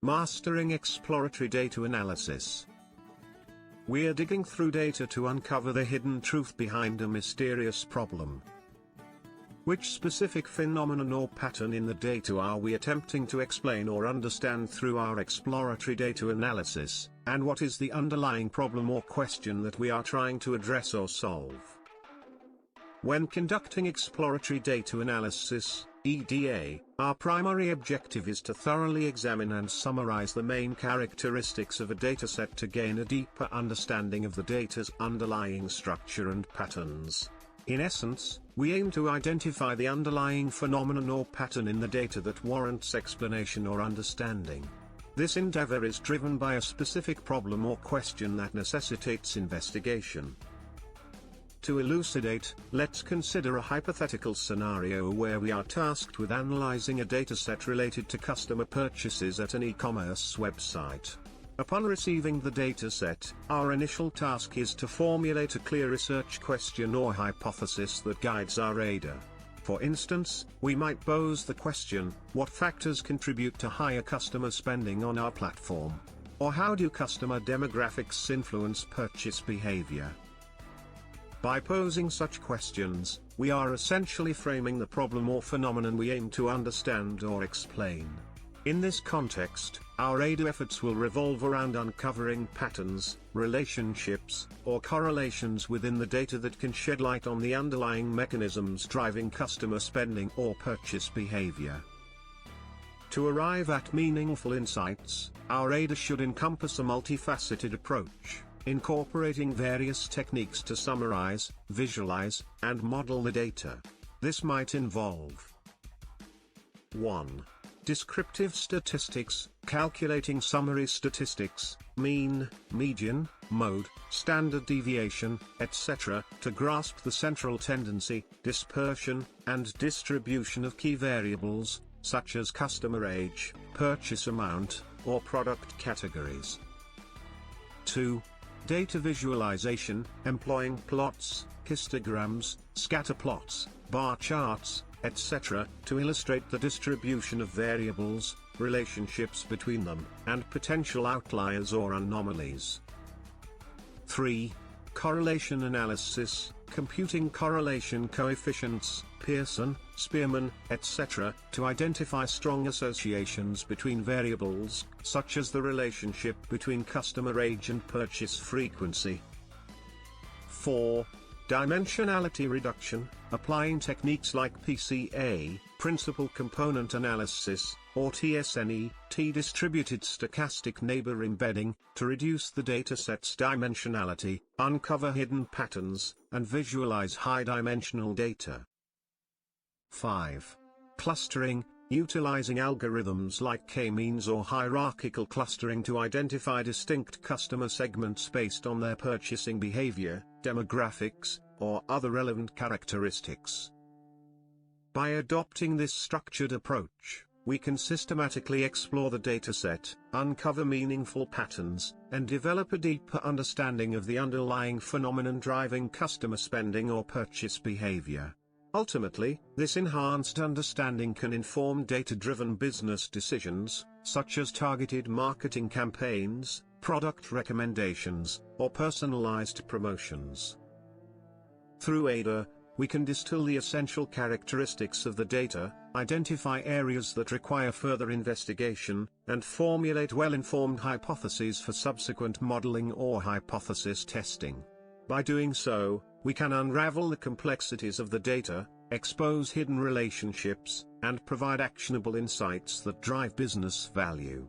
Mastering exploratory data analysis. We're digging through data to uncover the hidden truth behind a mysterious problem. Which specific phenomenon or pattern in the data are we attempting to explain or understand through our exploratory data analysis, and what is the underlying problem or question that we are trying to address or solve? When conducting exploratory data analysis, EDA, our primary objective is to thoroughly examine and summarize the main characteristics of a dataset to gain a deeper understanding of the data's underlying structure and patterns. In essence, we aim to identify the underlying phenomenon or pattern in the data that warrants explanation or understanding. This endeavor is driven by a specific problem or question that necessitates investigation. To elucidate, let's consider a hypothetical scenario where we are tasked with analyzing a dataset related to customer purchases at an e-commerce website. Upon receiving the dataset, our initial task is to formulate a clear research question or hypothesis that guides our ADA. For instance, we might pose the question, what factors contribute to higher customer spending on our platform? Or how do customer demographics influence purchase behavior? By posing such questions, we are essentially framing the problem or phenomenon we aim to understand or explain. In this context, our ADA efforts will revolve around uncovering patterns, relationships, or correlations within the data that can shed light on the underlying mechanisms driving customer spending or purchase behavior. To arrive at meaningful insights, our ADA should encompass a multifaceted approach, incorporating various techniques to summarize, visualize, and model the data. This might involve 1. Descriptive statistics, calculating summary statistics, mean, median, mode, standard deviation, etc., to grasp the central tendency, dispersion, and distribution of key variables, such as customer age, purchase amount, or product categories. 2. Data visualization, employing plots, histograms, scatter plots, bar charts, etc., to illustrate the distribution of variables, relationships between them, and potential outliers or anomalies. 3. Correlation analysis, computing correlation coefficients, Pearson, Spearman, etc., to identify strong associations between variables, such as the relationship between customer age and purchase frequency. 4. Dimensionality reduction, applying techniques like PCA, principal component analysis, or TSNE, T-distributed stochastic neighbor embedding, to reduce the dataset's dimensionality, uncover hidden patterns, and visualize high-dimensional data. 5. Clustering, utilizing algorithms like k-means or hierarchical clustering to identify distinct customer segments based on their purchasing behavior, demographics, or other relevant characteristics. By adopting this structured approach, we can systematically explore the dataset, uncover meaningful patterns, and develop a deeper understanding of the underlying phenomenon driving customer spending or purchase behavior. Ultimately, this enhanced understanding can inform data-driven business decisions, such as targeted marketing campaigns, product recommendations, or personalized promotions. Through ADA, we can distill the essential characteristics of the data, identify areas that require further investigation, and formulate well-informed hypotheses for subsequent modeling or hypothesis testing. By doing so, we can unravel the complexities of the data, expose hidden relationships, and provide actionable insights that drive business value.